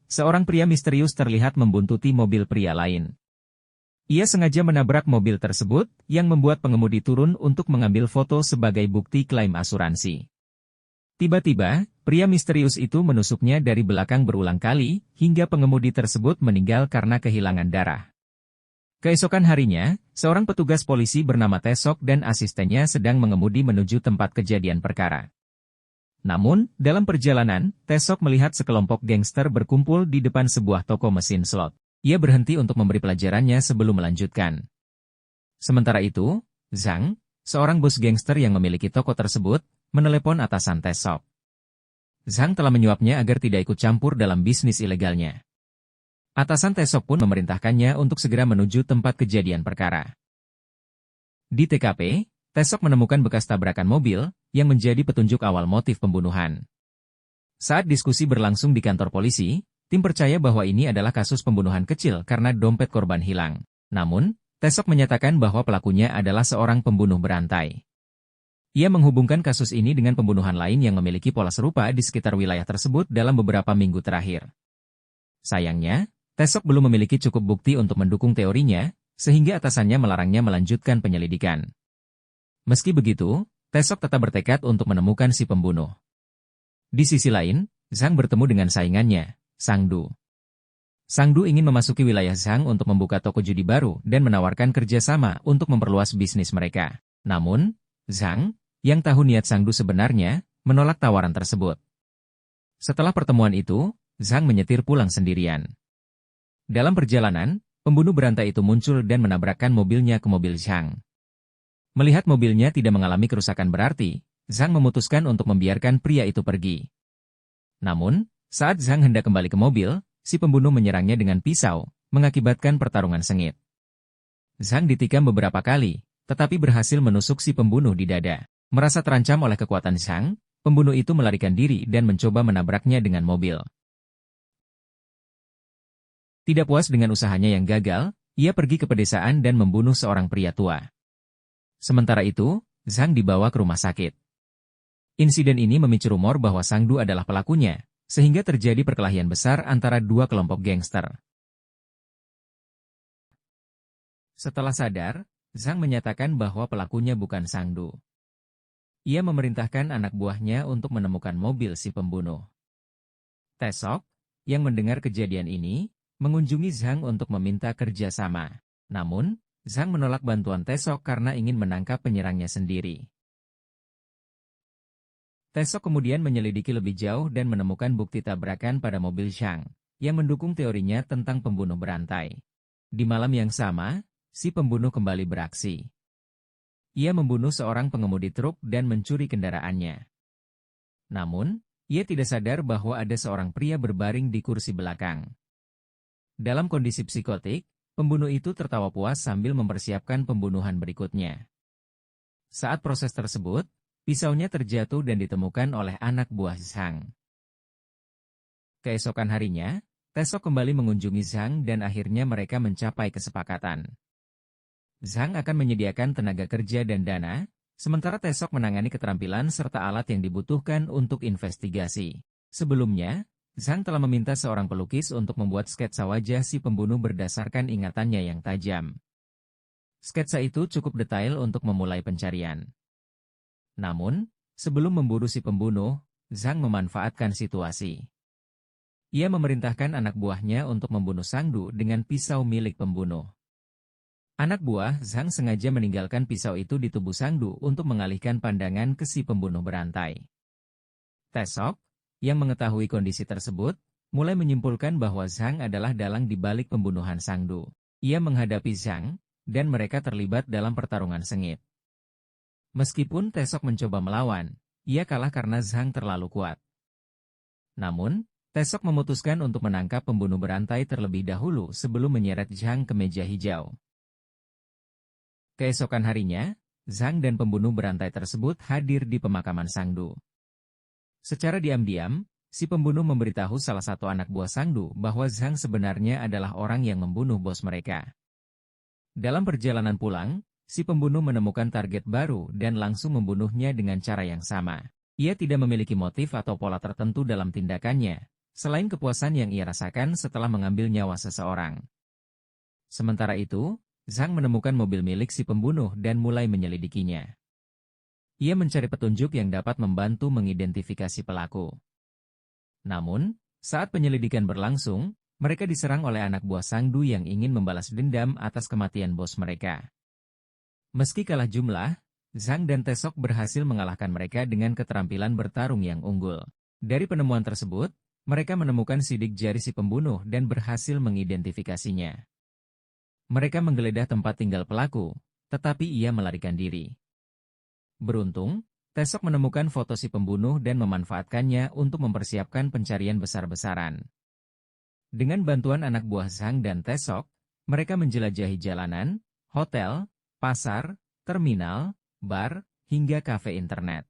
seorang pria misterius terlihat membuntuti mobil pria lain. Ia sengaja menabrak mobil tersebut, yang membuat pengemudi turun untuk mengambil foto sebagai bukti klaim asuransi. Tiba-tiba, pria misterius itu menusuknya dari belakang berulang kali, hingga pengemudi tersebut meninggal karena kehilangan darah. Keesokan harinya, seorang petugas polisi bernama Tesok dan asistennya sedang mengemudi menuju tempat kejadian perkara. Namun, dalam perjalanan, Tesok melihat sekelompok gangster berkumpul di depan sebuah toko mesin slot. Ia berhenti untuk memberi pelajarannya sebelum melanjutkan. Sementara itu, Zhang, seorang bos gangster yang memiliki toko tersebut, menelepon atasan Tesok. Zhang telah menyuapnya agar tidak ikut campur dalam bisnis ilegalnya. Atasan Tesok pun memerintahkannya untuk segera menuju tempat kejadian perkara. Di TKP, Tesok menemukan bekas tabrakan mobil, yang menjadi petunjuk awal motif pembunuhan. Saat diskusi berlangsung di kantor polisi, tim percaya bahwa ini adalah kasus pembunuhan kecil karena dompet korban hilang. Namun, Tesok menyatakan bahwa pelakunya adalah seorang pembunuh berantai. Ia menghubungkan kasus ini dengan pembunuhan lain yang memiliki pola serupa di sekitar wilayah tersebut dalam beberapa minggu terakhir. Sayangnya, Tesok belum memiliki cukup bukti untuk mendukung teorinya, sehingga atasannya melarangnya melanjutkan penyelidikan. Meski begitu, Tesok tetap bertekad untuk menemukan si pembunuh. Di sisi lain, Zhang bertemu dengan saingannya, Sangdu. Sangdu ingin memasuki wilayah Zhang untuk membuka toko judi baru dan menawarkan kerjasama untuk memperluas bisnis mereka. Namun, Zhang, yang tahu niat Sangdu sebenarnya, menolak tawaran tersebut. Setelah pertemuan itu, Zhang menyetir pulang sendirian. Dalam perjalanan, pembunuh berantai itu muncul dan menabrakkan mobilnya ke mobil Zhang. Melihat mobilnya tidak mengalami kerusakan berarti, Zhang memutuskan untuk membiarkan pria itu pergi. Namun, saat Zhang hendak kembali ke mobil, si pembunuh menyerangnya dengan pisau, mengakibatkan pertarungan sengit. Zhang ditikam beberapa kali, tetapi berhasil menusuk si pembunuh di dada. Merasa terancam oleh kekuatan Zhang, pembunuh itu melarikan diri dan mencoba menabraknya dengan mobil. Tidak puas dengan usahanya yang gagal, ia pergi ke pedesaan dan membunuh seorang pria tua. Sementara itu, Zhang dibawa ke rumah sakit. Insiden ini memicu rumor bahwa Sangdu adalah pelakunya, sehingga terjadi perkelahian besar antara dua kelompok gangster. Setelah sadar, Zhang menyatakan bahwa pelakunya bukan Sangdu. Ia memerintahkan anak buahnya untuk menemukan mobil si pembunuh. Tesok, yang mendengar kejadian ini, mengunjungi Zhang untuk meminta kerjasama. Namun, Zhang menolak bantuan Tesok karena ingin menangkap penyerangnya sendiri. Tesok kemudian menyelidiki lebih jauh dan menemukan bukti tabrakan pada mobil Zhang, yang mendukung teorinya tentang pembunuh berantai. Di malam yang sama, si pembunuh kembali beraksi. Ia membunuh seorang pengemudi truk dan mencuri kendaraannya. Namun, ia tidak sadar bahwa ada seorang pria berbaring di kursi belakang. Dalam kondisi psikotik, pembunuh itu tertawa puas sambil mempersiapkan pembunuhan berikutnya. Saat proses tersebut, pisaunya terjatuh dan ditemukan oleh anak buah Zhang. Keesokan harinya, Tesok kembali mengunjungi Zhang dan akhirnya mereka mencapai kesepakatan. Zhang akan menyediakan tenaga kerja dan dana, sementara Tesok menangani keterampilan serta alat yang dibutuhkan untuk investigasi. Sebelumnya, Zhang telah meminta seorang pelukis untuk membuat sketsa wajah si pembunuh berdasarkan ingatannya yang tajam. Sketsa itu cukup detail untuk memulai pencarian. Namun, sebelum memburu si pembunuh, Zhang memanfaatkan situasi. Ia memerintahkan anak buahnya untuk membunuh Sangdu dengan pisau milik pembunuh. Anak buah Zhang sengaja meninggalkan pisau itu di tubuh Sangdu untuk mengalihkan pandangan ke si pembunuh berantai. Tesok, yang mengetahui kondisi tersebut, mulai menyimpulkan bahwa Zhang adalah dalang di balik pembunuhan Sangdu. Ia menghadapi Zhang, dan mereka terlibat dalam pertarungan sengit. Meskipun Tesok mencoba melawan, ia kalah karena Zhang terlalu kuat. Namun, Tesok memutuskan untuk menangkap pembunuh berantai terlebih dahulu sebelum menyeret Zhang ke meja hijau. Keesokan harinya, Zhang dan pembunuh berantai tersebut hadir di pemakaman Sangdu. Secara diam-diam, si pembunuh memberitahu salah satu anak buah Sangdu bahwa Zhang sebenarnya adalah orang yang membunuh bos mereka. Dalam perjalanan pulang, si pembunuh menemukan target baru dan langsung membunuhnya dengan cara yang sama. Ia tidak memiliki motif atau pola tertentu dalam tindakannya, selain kepuasan yang ia rasakan setelah mengambil nyawa seseorang. Sementara itu, Zhang menemukan mobil milik si pembunuh dan mulai menyelidikinya. Ia mencari petunjuk yang dapat membantu mengidentifikasi pelaku. Namun, saat penyelidikan berlangsung, mereka diserang oleh anak buah Sang Du yang ingin membalas dendam atas kematian bos mereka. Meski kalah jumlah, Zhang dan Tesok berhasil mengalahkan mereka dengan keterampilan bertarung yang unggul. Dari penemuan tersebut, mereka menemukan sidik jari si pembunuh dan berhasil mengidentifikasinya. Mereka menggeledah tempat tinggal pelaku, tetapi ia melarikan diri. Beruntung, Tesok menemukan foto si pembunuh dan memanfaatkannya untuk mempersiapkan pencarian besar-besaran. Dengan bantuan anak buah Zhang dan Tesok, mereka menjelajahi jalanan, hotel, pasar, terminal, bar, hingga kafe internet.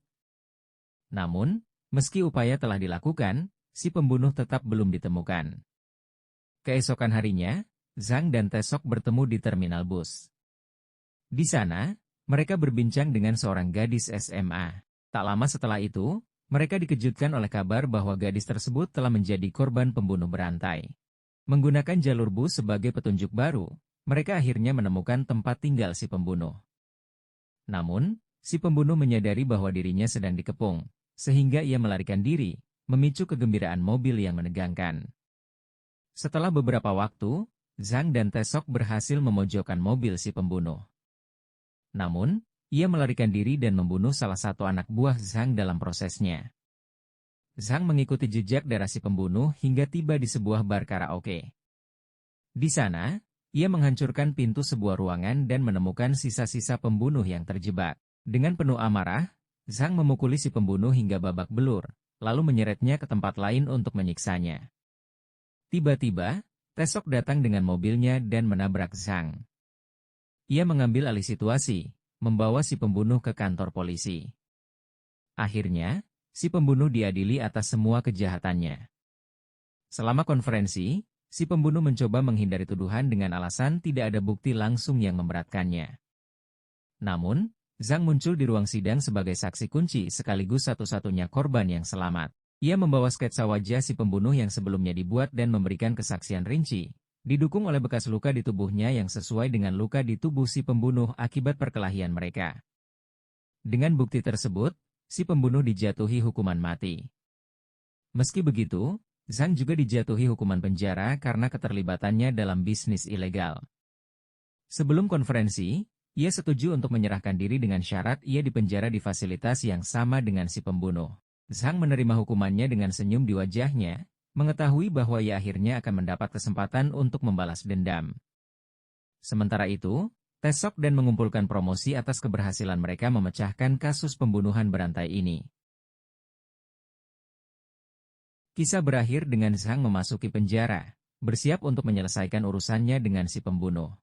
Namun, meski upaya telah dilakukan, si pembunuh tetap belum ditemukan. Keesokan harinya, Zhang dan Tesok bertemu di terminal bus. Di sana, mereka berbincang dengan seorang gadis SMA. Tak lama setelah itu, mereka dikejutkan oleh kabar bahwa gadis tersebut telah menjadi korban pembunuh berantai. Menggunakan jalur bus sebagai petunjuk baru, mereka akhirnya menemukan tempat tinggal si pembunuh. Namun, si pembunuh menyadari bahwa dirinya sedang dikepung, sehingga ia melarikan diri, memicu kegembiraan mobil yang menegangkan. Setelah beberapa waktu, Zhang dan Tesok berhasil memojokkan mobil si pembunuh. Namun, ia melarikan diri dan membunuh salah satu anak buah Zhang dalam prosesnya. Zhang mengikuti jejak darah si pembunuh hingga tiba di sebuah bar karaoke. Di sana, ia menghancurkan pintu sebuah ruangan dan menemukan sisa-sisa pembunuh yang terjebak. Dengan penuh amarah, Zhang memukuli si pembunuh hingga babak belur, lalu menyeretnya ke tempat lain untuk menyiksanya. Tiba-tiba, Tesok datang dengan mobilnya dan menabrak Zhang. Ia mengambil alih situasi, membawa si pembunuh ke kantor polisi. Akhirnya, si pembunuh diadili atas semua kejahatannya. Selama konferensi, si pembunuh mencoba menghindari tuduhan dengan alasan tidak ada bukti langsung yang memberatkannya. Namun, Zhang muncul di ruang sidang sebagai saksi kunci sekaligus satu-satunya korban yang selamat. Ia membawa sketsa wajah si pembunuh yang sebelumnya dibuat dan memberikan kesaksian rinci, didukung oleh bekas luka di tubuhnya yang sesuai dengan luka di tubuh si pembunuh akibat perkelahian mereka. Dengan bukti tersebut, si pembunuh dijatuhi hukuman mati. Meski begitu, Zhang juga dijatuhi hukuman penjara karena keterlibatannya dalam bisnis ilegal. Sebelum konferensi, ia setuju untuk menyerahkan diri dengan syarat ia dipenjara di fasilitas yang sama dengan si pembunuh. Zhang menerima hukumannya dengan senyum di wajahnya, mengetahui bahwa ia akhirnya akan mendapat kesempatan untuk membalas dendam. Sementara itu, Tesok dan mengumpulkan promosi atas keberhasilan mereka memecahkan kasus pembunuhan berantai ini. Kisah berakhir dengan Zhang memasuki penjara, bersiap untuk menyelesaikan urusannya dengan si pembunuh.